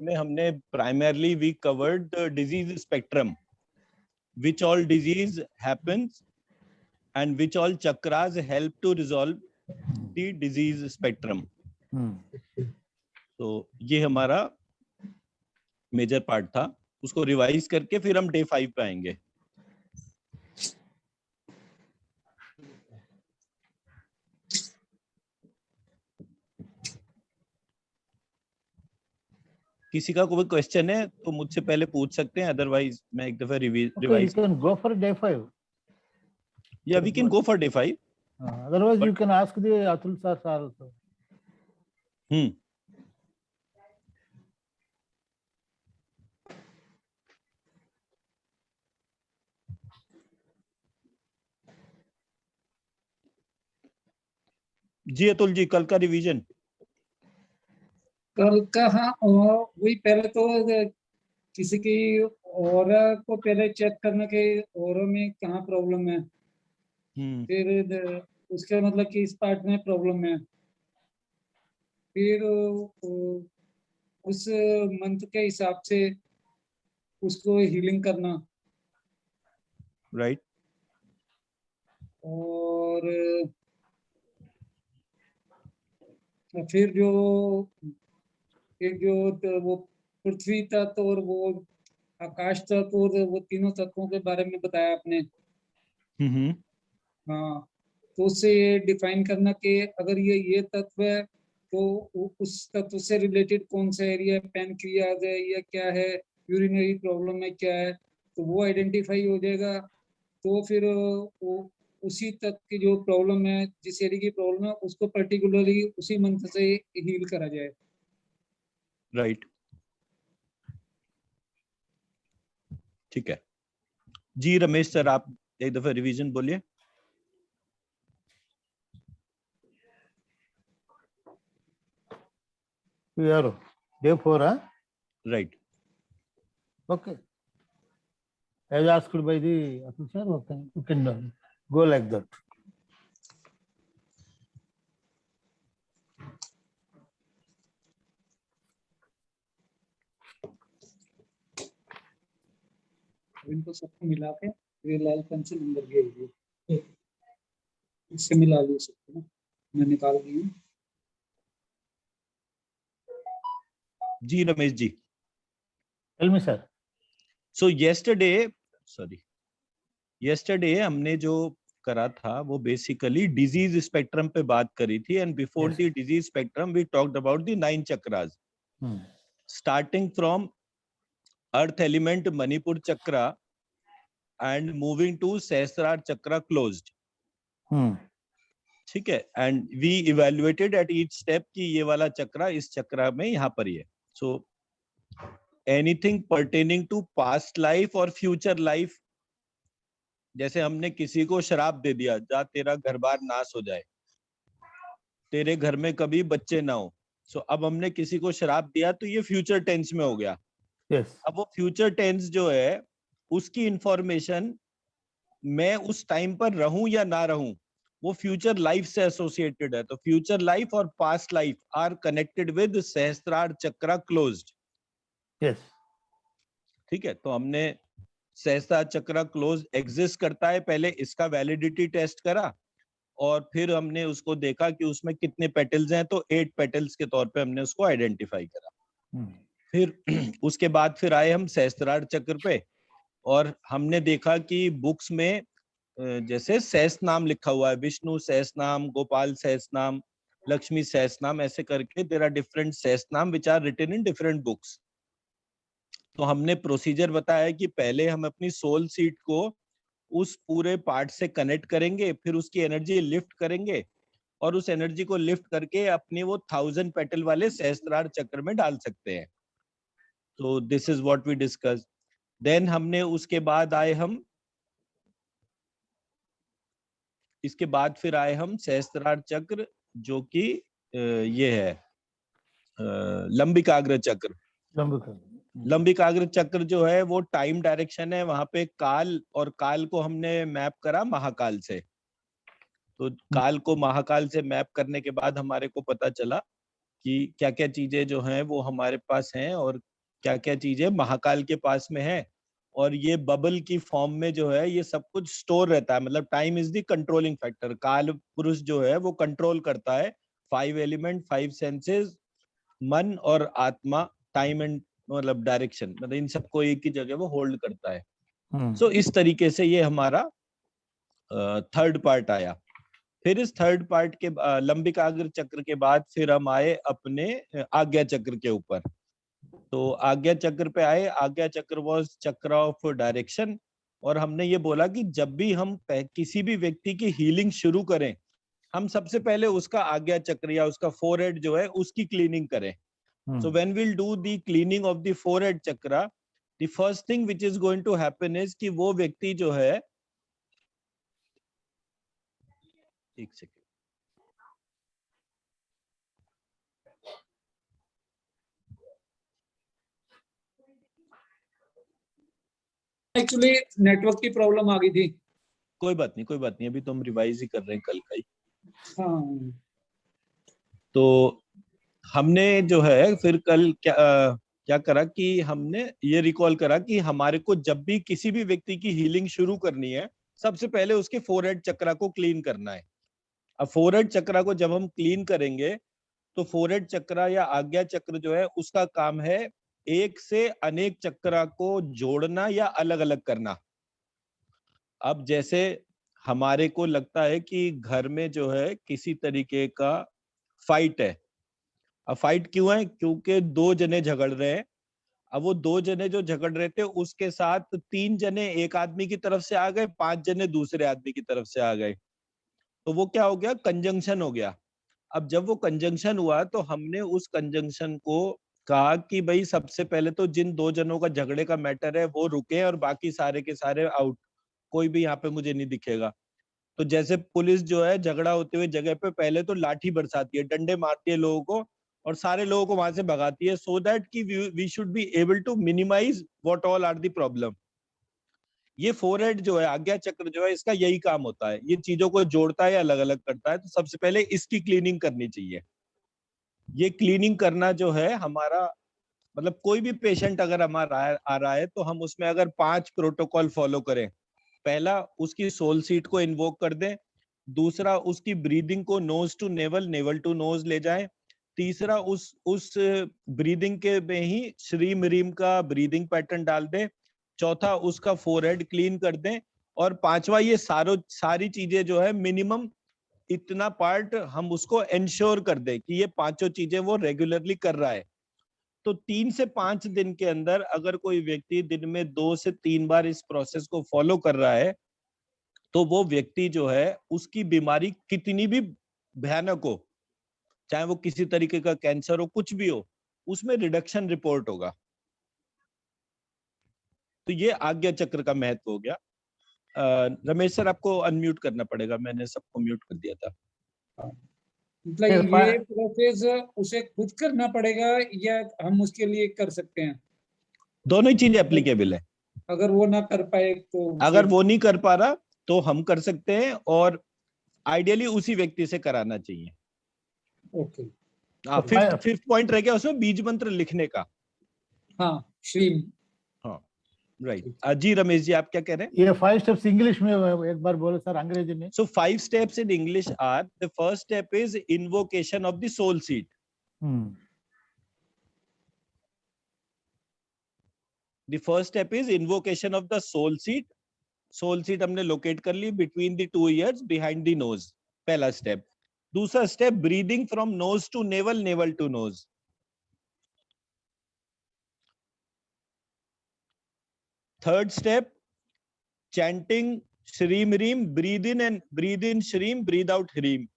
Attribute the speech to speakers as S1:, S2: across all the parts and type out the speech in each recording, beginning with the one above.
S1: में हमने primarily we covered the disease spectrum, which all disease happens and which all chakras help to resolve the disease spectrum. तो ये हमारा major part था, उसको revise करके फिर हम डे 5 पे आएंगे. किसी का कोई क्वेश्चन है तो मुझसे पहले पूछ सकते हैं, अदरवाइज मैं एक दफा revise.
S2: You can go for day 5.
S1: Yeah, we can go for day 5.
S2: Otherwise, you can ask the Atul sir also.
S1: जी अतुल जी, कल का रिवीजन.
S3: कल का, हाँ, वही पहले तो किसी की ऑरा को पहले चेक करना कि ऑरा में कहाँ प्रॉब्लम है, फिर उसके मतलब कि इस पार्ट में प्रॉब्लम है, फिर उस मंथ के हिसाब से उसको हीलिंग करना.
S1: राइट.
S3: और फिर जो एक जो वो पृथ्वी तत्व और वो आकाश तत्व और वो तीनों तत्वों के बारे में बताया आपने. हाँ, तो उससे ये डिफाइन करना कि अगर ये तत्व है तो उस तत्व से रिलेटेड कौन सा एरिया है, पैनक्रियाज है या क्या है, यूरिनरी प्रॉब्लम है क्या है, तो वो आइडेंटिफाई हो जाएगा. तो फिर वो उसी तत्व की जो प्रॉब्लम है, जिस एरिया की प्रॉब्लम है, उसको पर्टिकुलरली उसी मंत्र से हील करा जाए.
S1: राइट. ठीक है जी. रमेश सर, आप एक दफा रिवीजन बोलिए.
S2: We are day 4, huh?
S1: Right.
S2: Okay. As asked by the Atul sir, okay, you can go like that.
S3: इनको सबको मिला के ये लाल पेंसिल अंदर गई, इससे मिला ली सकते ना, मैं निकाल दी हूँ.
S1: जी Ramesh ji.
S2: Tell me, sir.
S1: So yesterday हमने जो करा था वो बेसिकली डिजीज स्पेक्ट्रम पे बात करी थी. And before the disease spectrum we talked about the 9 chakras, starting from earth element Manipur chakra and moving to Sahasrara chakra closed. ठीक है. And we evaluated at each step कि ये वाला चक्रा इस चक्रा में यहाँ पर ही है. So anything pertaining to past life और फ्यूचर लाइफ, जैसे हमने किसी को शराब दे दिया, जा तेरा घर बार नाश हो जाए, तेरे घर में कभी बच्चे ना हो. सो अब हमने किसी को शराब दिया तो ये फ्यूचर टेंस में हो गया. अब वो फ्यूचर टेंस जो है उसकी इंफॉर्मेशन मैं उस टाइम पर रहूं या ना रहूं, वो फ्यूचर लाइफ से एसोसिएटेड है. तो फ्यूचर लाइफ और past life are connected with Sahasrara chakra closed. ठीक है. तो हमने सहस्त्रार चक्रा क्लोज एग्जिस्ट करता है, पहले इसका वैलिडिटी टेस्ट करा और फिर हमने उसको देखा कि उसमें कितने पेटल्स हैं, तो 8 पेटल्स के तौर पे हमने उसको आइडेंटिफाई करा. फिर उसके बाद फिर आए हम सहस्त्रार चक्र पे और हमने देखा कि बुक्स में जैसे सहस नाम लिखा हुआ है, विष्णु सहस नाम, गोपाल सहस नाम, लक्ष्मी सहस नाम, ऐसे करके देयर आर डिफरेंट सहस नाम which are written in different books. तो हमने प्रोसीजर बताया कि पहले हम अपनी सोल सीट को उस पूरे पार्ट से कनेक्ट करेंगे, फिर उसकी एनर्जी लिफ्ट करेंगे और उस एनर्जी को लिफ्ट करके अपनी वो 1000 पेटल वाले सहस्त्रार चक्र में डाल सकते हैं. तो this is what we discuss. Then हमने उसके बाद इसके बाद फिर आए हम सहस्त्रार चक्र, जो कि ये है लंबिकाग्र चक्र. लंबिकाग्र चक्र जो है वो टाइम डायरेक्शन है, वहां पे काल, और काल को हमने मैप करा महाकाल से. तो काल को महाकाल से मैप करने के बाद हमारे को पता चला कि क्या क्या चीजें जो हैं वो हमारे पास हैं और क्या क्या चीजें महाकाल के पास में है, और ये बबल की फॉर्म में जो है ये सब कुछ स्टोर रहता है। मतलब time is the controlling factor. काल पुरुष जो है वो कंट्रोल करता है 5 एलिमेंट, 5 सेंसेस, मन और आत्मा, टाइम एंड मतलब डायरेक्शन, मतलब इन सबको एक ही जगह वो होल्ड करता है। सो इस तरीके से ये हमारा थर्ड पार्ट आया। फिर इस थर्ड पार्ट के लंबिकाग्र चक्र के बाद फिर हम आए अपने आज्ञा चक्र के ऊपर। तो आज्ञा चक्र पे आए। आज्ञा चक्र वाज चक्र ऑफ डायरेक्शन, और हमने ये बोला कि जब भी हम किसी भी व्यक्ति की हीलिंग शुरू करें, हम सबसे पहले उसका आज्ञा चक्र या उसका फोरहेड जो है उसकी क्लीनिंग करें। So when we'll do the cleaning of the forehead chakra, the first thing which is going to happen is कि वो व्यक्ति जो है, एक सेकेंड,
S3: एक्चुअली नेटवर्क की प्रॉब्लम आ गई थी।
S1: कोई बात नहीं, कोई बात नहीं, अभी तो हम रिवाइज ही कर रहे हैं कल का ही।
S3: हाँ,
S1: तो हमने जो है फिर कल क्या करा कि हमने ये रिकॉल करा कि हमारे को जब भी किसी भी व्यक्ति की हीलिंग शुरू करनी है, सबसे पहले उसके फोरहेड चक्रा को क्लीन करना है। अब फोरहेड चक्रा को जब हम क्लीन करेंगे तो फोरहेड चक्रा या आज्ञा चक्र जो है उसका काम है एक से अनेक चक्रा को जोड़ना या अलग अलग करना। अब जैसे हमारे को लगता है कि घर में जो है किसी तरीके का फाइट है। अब फाइट क्यों है? क्योंकि 2 जने झगड़ रहे हैं। अब वो 2 जने जो झगड़ रहे थे उसके साथ 3 जने एक आदमी की तरफ से आ गए, 5 जने दूसरे आदमी की तरफ से आ गए, तो वो क्या हो गया? कंजंक्शन हो गया। अब जब वो कंजंक्शन हुआ तो हमने उस कंजंक्शन को कहा कि भाई सबसे पहले तो जिन 2 जनों का झगड़े का मैटर है वो रुके और बाकी सारे के सारे आउट, कोई भी यहाँ पे मुझे नहीं दिखेगा। तो जैसे पुलिस जो है झगड़ा होते हुए जगह पे पहले तो लाठी बरसाती है, डंडे मारती है लोगों को और सारे लोगों को वहां से भगाती है, सो दैट कि we should be able to minimise what all are the problem. ये फोरहेड जो है, आज्ञा चक्र जो है, इसका यही काम होता है, ये चीजों को जोड़ता है, अलग अलग करता है। तो सबसे पहले इसकी क्लीनिंग करनी चाहिए। ये क्लीनिंग करना जो है हमारा, मतलब कोई भी पेशेंट अगर हमारा आ रहा है तो हम उसमें अगर 5 प्रोटोकॉल फॉलो करें। पहला, उसकी सोल सीट को इन्वोक कर दें। दूसरा, उसकी ब्रीदिंग को nose to navel, navel to nose ले जाएं। तीसरा, उस ब्रीदिंग के में ही श्रीम रीम का ब्रीदिंग पैटर्न डाल दें। चौथा, उसका फोरहेड क्लीन कर दें। और पांचवा, ये सारी चीजें जो है मिनिमम इतना पार्ट हम उसको एंश्योर कर दें कि ये पांचों चीजें वो रेगुलरली कर रहा है। तो 3 से 5 दिन के अंदर अगर कोई व्यक्ति दिन में 2 से 3 बार इस प्रोसेस को फॉलो कर रहा है तो वो व्यक्ति जो है उसकी बीमारी कितनी भी भयानक हो, चाहे वो किसी तरीके का कैंसर हो, कुछ भी हो, उसमें रिडक्शन रिपोर्ट होगा। तो ये आज्ञा चक्र का महत्व हो गया। रमेश सर, आपको अनम्यूट करना पड़ेगा, मैंने सबको म्यूट कर दिया था।
S3: मतलब ये प्रोसेस उसे खुद करना पड़ेगा या हम उसके लिए कर सकते हैं?
S1: दोनों ही चीज एप्लीकेबल है।
S3: अगर वो ना कर पाए तो
S1: अगर वो नहीं कर पा रहा तो हम कर सकते हैं, और आइडियली उसी व्यक्ति से कराना चाहिए।
S3: ओके।
S1: हाँ, फिफ्थ पॉइंट रह गया उसमें बीज मंत्र लिखने का।
S3: हाँ, श्रीम।
S1: हाँ, राइट। जी रमेश जी, आप क्या कह रहे हैं?
S2: ये 5 स्टेप्स इंग्लिश में एक बार बोले सर, अंग्रेजी में।
S1: So 5 steps in English are: the first step is invocation of the soul seed. The first step is invocation of the soul seed. Soul seed हमने locate कर ली between the 2 ears behind the nose. पहला step. दूसरा step, breathing from nose to navel, navel to nose. Third step, chanting Shreem Reem, breathe in and breathe in Shreem, breathe out Hreem.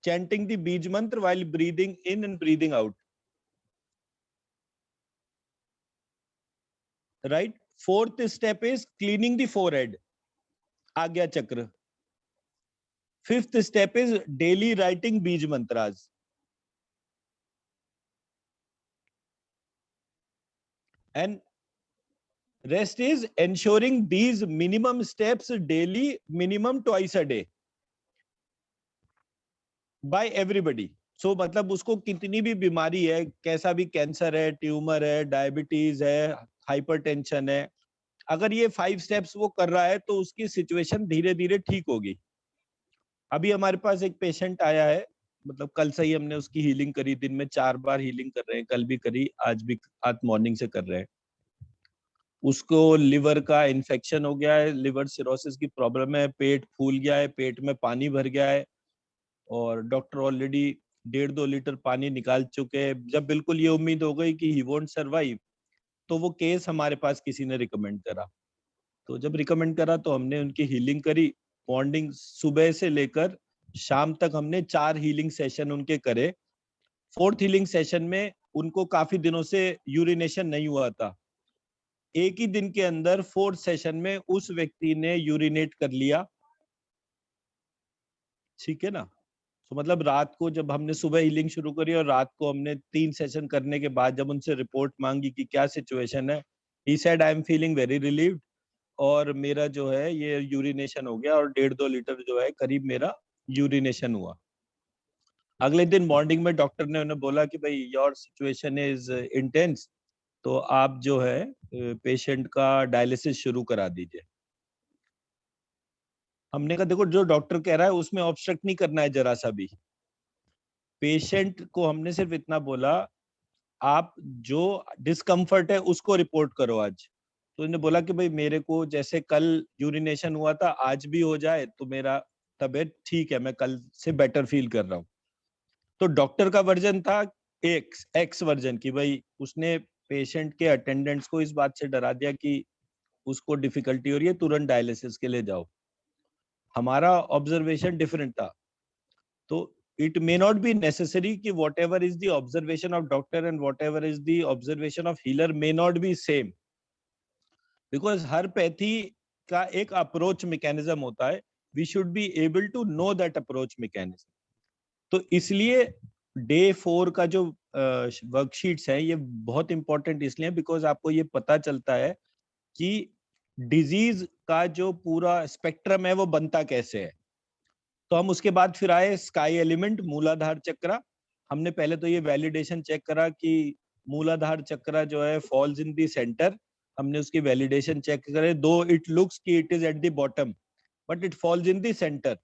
S1: Chanting the Bij mantra while breathing in and breathing out. Right? Fourth step is cleaning the forehead, Agya Chakra. Fifth step is daily writing Bij mantras. And rest is ensuring these minimum steps daily, minimum twice a day by everybody. सो मतलब उसको कितनी भी बीमारी है, कैसा भी cancer है, tumour है, डायबिटीज है, हाइपरटेंशन है, अगर ये 5 स्टेप्स वो कर रहा है तो उसकी सिचुएशन धीरे धीरे ठीक होगी। अभी हमारे पास एक पेशेंट आया है, मतलब कल से ही हमने उसकी हीलिंग करी, दिन में 4 बार हीलिंग कर रहे हैं, कल भी करी, आज मॉर्निंग से कर रहे हैं। उसको लिवर का इन्फेक्शन हो गया है, लिवर सिरोसिस की प्रॉब्लम है, पेट फूल गया है, पेट में पानी भर गया है, और डॉक्टर ऑलरेडी 1.5-2 लीटर पानी निकाल चुके हैं। जब बिल्कुल ये उम्मीद हो गई कि ही वोंट सर्वाइव, तो वो केस हमारे पास किसी ने रिकमेंड करा। तो जब रिकमेंड करा तो हमने उनकी हीलिंग करी। मॉर्निंग सुबह से लेकर शाम तक हमने 4 हीलिंग सेशन उनके करे। 4th हीलिंग सेशन में उनको काफी दिनों से यूरिनेशन नहीं हुआ था। एक ही दिन के अंदर 4th सेशन में उस व्यक्ति ने यूरिनेट कर लिया। ठीक है ना? तो मतलब रात को जब हमने सुबह हीलिंग शुरू करी और रात को हमने 3 सेशन करने के बाद जब उनसे रिपोर्ट मांगी कि क्या सिचुएशन है, he said I am feeling very relieved, और मेरा जो है ये यूरिनेशन हो गया और 1.5-2 लीटर जो है करीब मेरा यूरिनेशन हुआ। अगले दिन मॉर्निंग में डॉक्टर ने उन्हें बोला कि भाई योर सिचुएशन इज इंटेंस, तो आप जो है पेशेंट का डायलिसिस शुरू करा दीजिए। हमने कहा देखो जो डॉक्टर कह रहा है उसमें ऑब्स्ट्रक्ट नहीं करना है जरा सा भी। पेशेंट को हमने सिर्फ इतना बोला, आप जो डिस्कम्फर्ट है उसको रिपोर्ट करो आज। तो उन्होंने बोला कि भाई मेरे को जैसे कल यूरिनेशन हुआ था आज भी हो जाए तो मेरा तबीयत ठीक है, मैं कल से बेटर फील कर रहा हूँ। तो डॉक्टर का वर्जन था एक्स वर्जन की, भाई उसने पेशेंट के अटेंडेंट्स को इस बात से डरा दिया कि उसको डिफिकल्टी हो रही है, तुरंत डायलिसिस के लिए जाओ। हमारा ऑब्जर्वेशन डिफरेंट था। तो it may not be necessary कि whatever is the observation of doctor and whatever is the observation of healer may not be same, because her pathy का एक अप्रोच मैकेनिज्म होता है। we should be able to know that approach mechanism। तो इसलिए day 4 का जो worksheets है ये बहुत इंपॉर्टेंट इसलिए बिकॉज आपको ये पता चलता है कि डिजीज का जो पूरा स्पेक्ट्रम है वो बनता कैसे है। तो हम उसके बाद फिर आए स्काई एलिमेंट मूलाधार चक्र। हमने पहले तो ये वैलिडेशन चेक करा कि मूलाधार चक्र जो है फॉल्स इन दी सेंटर। हमने उसकी वैलिडेशन चेक करे, दो इट लुक्स कि it is at the bottom but it falls in the centre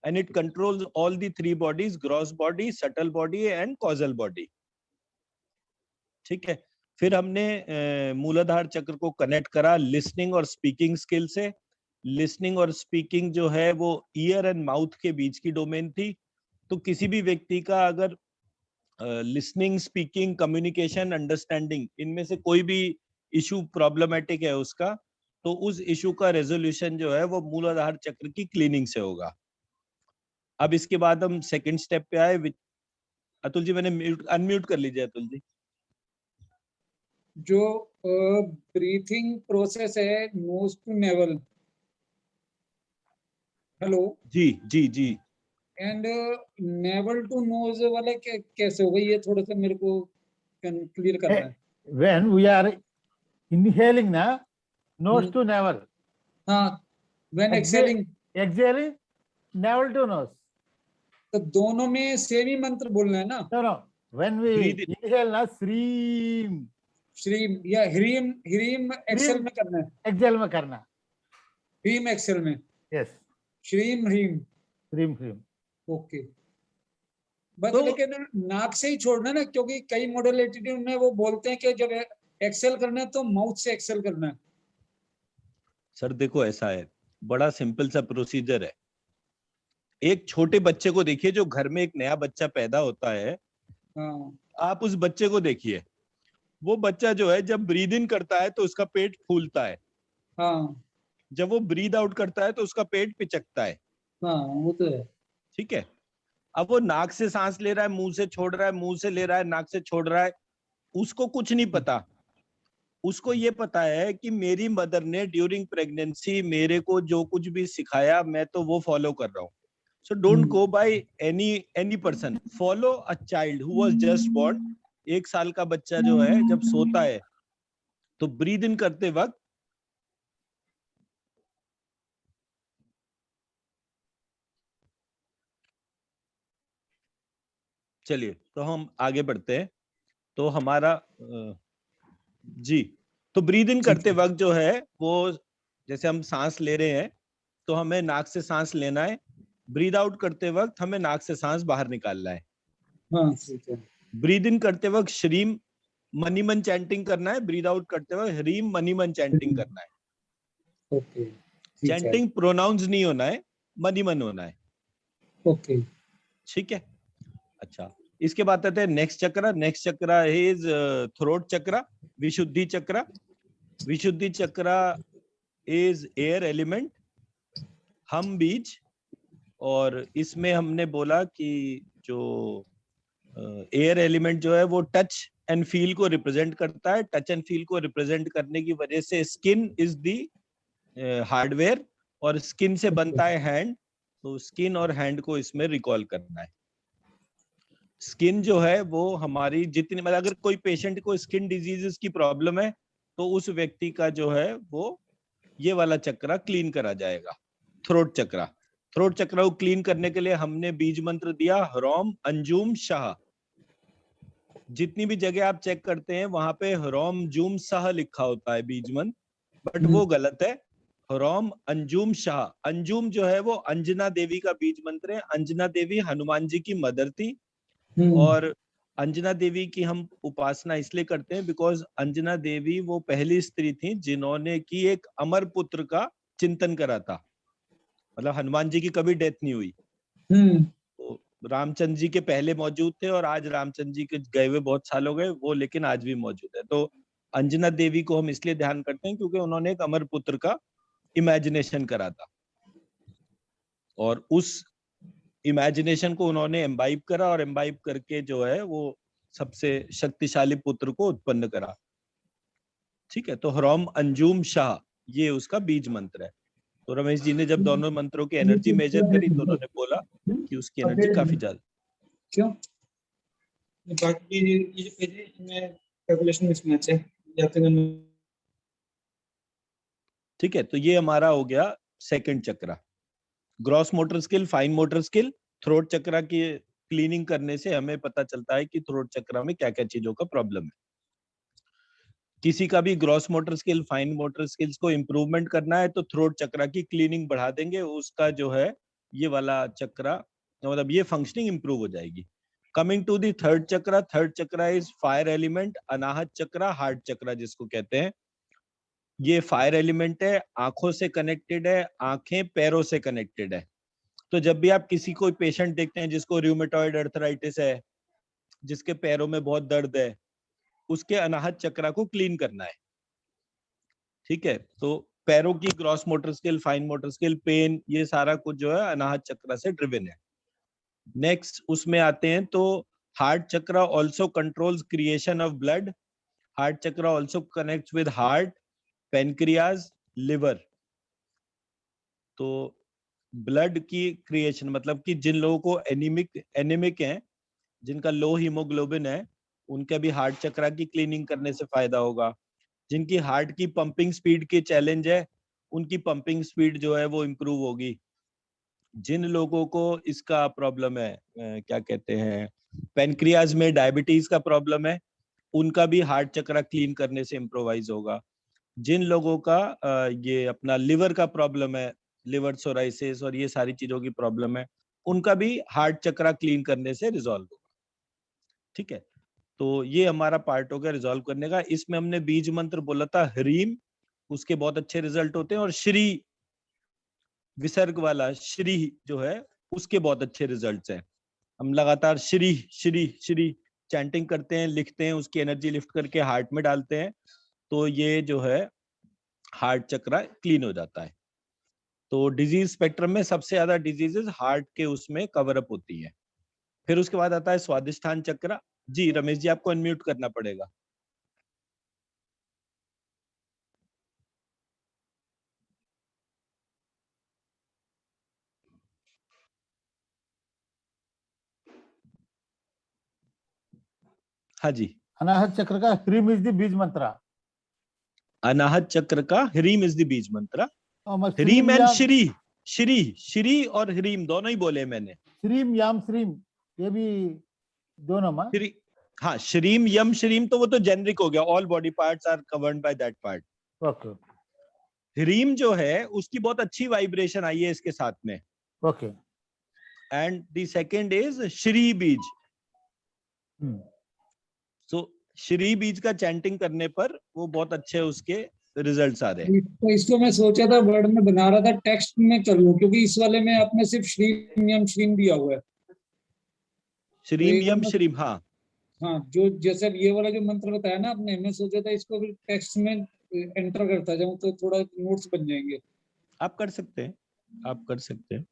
S1: and it controls all the 3 bodies, gross body, subtle body and causal body। ठीक है। फिर हमने मूलाधार चक्र को कनेक्ट करा लिसनिंग और स्पीकिंग स्किल से। लिसनिंग और स्पीकिंग जो है वो ईयर एंड माउथ के बीच की डोमेन थी। तो किसी भी व्यक्ति का अगर लिसनिंग, स्पीकिंग, कम्युनिकेशन, अंडरस्टैंडिंग इनमें से कोई भी इशू प्रॉब्लमेटिक है उसका, तो उस इशू का रेजोल्यूशन जो है वो मूलाधार चक्र की क्लीनिंग से होगा। अब इसके बाद हम सेकंड स्टेप पे आए। अतुल जी मैंने अनम्यूट कर लीजिए अतुल जी।
S3: जो ब्रीथिंग प्रोसेस है नोज टू नेवल, हेलो
S1: जी जी जी।
S3: एंड नेवल टू नोज वाला कैसे होगा, ये थोड़ा सा मेरे को क्लियर करना है।
S2: When we are inhaling na, nose to navel,
S3: हाँ, when excelling
S2: exhaling navel to nose।
S3: तो दोनों में सेम ही मंत्र बोलना है ना?
S2: No, when we
S1: Breathe in।
S2: inhale na, श्रीम
S3: श्रीम या ह्रीम, ह्रीम एक्सेल में करना है,
S2: exhale में करना।
S3: ह्रीम एक्सेल में,
S2: Yes,
S3: श्रीम ह्रीम,
S2: श्रीम।
S3: ओके। बस
S1: तो
S3: लेकिन नाक से ही छोड़ना है ना, क्योंकि कई मॉडल एटीट्यूड में वो बोलते हैं कि जब एक्सेल करना है तो माउथ से एक्सेल करना है।
S1: सर देखो ऐसा है, बड़ा सिंपल सा प्रोसीजर है। एक छोटे बच्चे को देखिए, जो घर में एक नया बच्चा पैदा होता है,
S3: हाँ
S1: आप उस बच्चे को देखिए। वो बच्चा जो है जब ब्रीद इन करता है तो उसका पेट फूलता है,
S3: हाँ
S1: जब वो ब्रीद आउट करता है तो उसका पेट पिचकता है।
S3: हाँ, वो तो है।
S1: ठीक है। अब वो नाक से सांस ले रहा है, मुंह से छोड़ रहा है, मुंह से ले रहा है, नाक से छोड़ रहा है, उसको कुछ नहीं पता। उसको ये पता है कि मेरी मदर ने ड्यूरिंग प्रेगनेंसी मेरे को जो कुछ भी सिखाया मैं तो वो फॉलो कर रहा हूँ। So don't go by any person, follow a child who was just born. 1 साल का बच्चा जो है जब सोता है तो ब्रीद इन करते वक्त चलिए तो हम आगे बढ़ते हैं। तो हमारा जी, तो ब्रीद इन करते वक्त जो है वो, जैसे हम सांस ले रहे हैं तो हमें नाक से सांस लेना है, ब्रीद आउट करते वक्त हमें नाक से सांस बाहर निकालना है।
S3: हाँ ठीक है।
S1: ब्रीद इन करते वक्त श्रीम मनी मन चैंटिंग करना है, ब्रीद आउट करते वक्त ह्रीम मनी मन चैंटिंग करना है।
S3: ओके ठीक है।
S1: चैंटिंग प्रोनाउंस नहीं होना है, मनी मन होना है।
S3: ओके
S1: ठीक है। अच्छा, इसके बाद आते हैं नेक्स्ट चक्र। नेक्स्ट चक्र इज थ्रोट चक्र, विशुद्धि चक्र। विशुद्धि चक्र इज एयर एलिमेंट, हम बीज। और इसमें हमने बोला कि जो एयर एलिमेंट जो है वो टच एंड फील को रिप्रेजेंट करता है। टच एंड फील को रिप्रेजेंट करने की वजह से स्किन इज दी हार्डवेयर, और स्किन से बनता है हैंड, तो स्किन और हैंड को इसमें रिकॉल करना है। स्किन जो है वो हमारी जितनी, मतलब अगर कोई पेशेंट को स्किन डिजीजेस की प्रॉब्लम है तो उस व्यक्ति का जो है वो ये वाला चक्र क्लीन करा जाएगा, थ्रोट चक्र। थ्रोट चक्र को क्लीन करने के लिए हमने बीज मंत्र दिया ह्रौम अंजुम शाह। जितनी भी जगह आप चेक करते हैं वहां पे ह्रौम जूम शाह लिखा होता है बीज मंत्र, बट वो गलत है। ह्रौम अंजुम शाह। अंजुम जो है वो अंजना देवी का बीज मंत्र है। अंजना देवी हनुमान जी की मदर थी, और अंजना देवी की हम उपासना इसलिए करते हैं बिकॉज अंजना देवी वो पहली स्त्री थी जिन्होंने की एक अमर पुत्र का चिंतन करा था। मतलब हनुमान जी की कभी डेथ नहीं हुई, तो रामचंद्र जी के पहले मौजूद थे, और आज रामचंद्र जी के गए हुए बहुत साल हो गए वो, लेकिन आज भी मौजूद है। तो अंजना देवी को हम इसलिए ध्यान करते हैं क्योंकि उन्होंने एक अमर पुत्र का इमेजिनेशन करा था, और उस इमेजिनेशन को उन्होंने एम्बाइब करा, और एम्बाइब करके जो है वो सबसे शक्तिशाली पुत्र को उत्पन्न करा। ठीक है, तो ह्रौम अंजुम शाह ये उसका बीज मंत्र है। तो रमेश जी ने जब दोनों मंत्रों की एनर्जी मेजर करी तो उन्होंने बोला कि उसकी एनर्जी काफी ज्यादा।
S3: क्यों? बाकी ये जो पेज है इनमें कैलकुलेशन मिसमैच है जाते हैं।
S1: ठीक है, तो ये हमारा हो गया सेकंड चक्र, gross motor skill, fine motor skill. Throat चक्र की क्लीनिंग करने से हमें पता चलता है कि थ्रोट चक्र में क्या क्या चीजों का प्रॉब्लम है। किसी का भी gross motor skill, fine motor skills को इम्प्रूवमेंट करना है तो थ्रोट चक्र की क्लीनिंग बढ़ा देंगे, उसका जो है ये वाला चक्र, मतलब ये फंक्शनिंग इंप्रूव हो जाएगी। कमिंग टू दी थर्ड चक्र। थर्ड चक्र इज फायर एलिमेंट, अनाहत चक्र, हार्ट चक्र जिसको कहते हैं। ये फायर एलिमेंट है, आंखों से कनेक्टेड है, आंखें पैरों से कनेक्टेड है। तो जब भी आप किसी को पेशेंट देखते हैं जिसको रूमेटॉइड अर्थराइटिस है, जिसके पैरों में बहुत दर्द है, उसके अनाहत चक्र को क्लीन करना है। ठीक है, तो पैरों की gross motor skill, fine motor skill, pen, ये सारा कुछ जो है अनाहत चक्र से ड्रिवन है। नेक्स्ट उसमें आते हैं तो heart chakra also controls creation of blood. Heart chakra also connects with heart, pancreas, liver. तो ब्लड की क्रिएशन मतलब कि जिन लोगों को एनीमिक है, जिनका लो हीमोग्लोबिन है, उनका भी हार्ट चक्र की क्लीनिंग करने से फायदा होगा। जिनकी हार्ट की पंपिंग स्पीड की चैलेंज है, उनकी पंपिंग स्पीड जो है वो इम्प्रूव होगी। जिन लोगों को इसका प्रॉब्लम है, क्या कहते हैं, पेनक्रियाज में डायबिटीज का प्रॉब्लम है, उनका भी हार्ट चक्र क्लीन करने से इम्प्रोवाइज होगा। जिन लोगों का ये अपना लिवर का प्रॉब्लम है, लिवर सोराइसिस और ये सारी चीजों की प्रॉब्लम है, उनका भी हार्ट चक्र क्लीन करने से रिजॉल्व होगा। ठीक है, तो ये हमारा पार्ट हो गया रिजॉल्व करने का। इसमें हमने बीज मंत्र बोला था ह्रीम, उसके बहुत अच्छे रिजल्ट होते हैं, और श्री विसर्ग वाला श्री जो है उसके बहुत अच्छे रिजल्ट्स हैं। हम लगातार श्री श्री श्री चैंटिंग करते हैं, लिखते हैं, उसकी एनर्जी लिफ्ट करके हार्ट में डालते हैं, तो ये जो है हार्ट चक्र क्लीन हो जाता है। तो डिजीज स्पेक्ट्रम में सबसे ज्यादा डिजीजेस हार्ट के उसमें कवर अप होती है। फिर उसके बाद आता है स्वादिष्ठान चक्र। जी रमेश जी, आपको अनम्यूट करना पड़ेगा। हाँ जी,
S2: अनाहत चक्र का ह्रीम इज द बीज मंत्र।
S1: अनाहत चक्र का ह्रीम इज द बीज मंत्र।
S2: और
S1: ह्रीम एंड
S2: या
S1: श्री, श्री श्री और ह्रीम दोनों ही बोले मैंने।
S2: श्रीम याम श्रीम ये भी दोनों माँ
S1: हाँ, श्रीम यम श्रीम तो वो तो जेनरिक हो गया, all body parts are covered by that part.
S2: Okay
S1: ह्रीम जो है उसकी बहुत अच्छी वाइब्रेशन आई है इसके साथ में।
S2: Okay
S1: and the second is Shri बीज। सो श्री बीज का चैंटिंग करने पर वो बहुत अच्छे उसके रिजल्ट्स आ रहे हैं।
S3: तो इसको मैं सोचा था वर्ड में बना रहा था, टेक्स्ट में कर लूं, क्योंकि इस वाले में आपने सिर्फ श्रीम यम श्रीम दिया हुआ है।
S1: श्रीम
S3: एक
S1: यम
S3: बार-
S1: श्रीम, हाँ
S3: हाँ, जो जैसे ये वाला जो मंत्र बताया ना आपने, मैं सोचा था इसको भी टेक्स्ट में एंटर करता जाऊं तो थोड़ा नोट्स बन जाएंगे।
S1: आप कर सकते हैं, आप कर सकते हैं।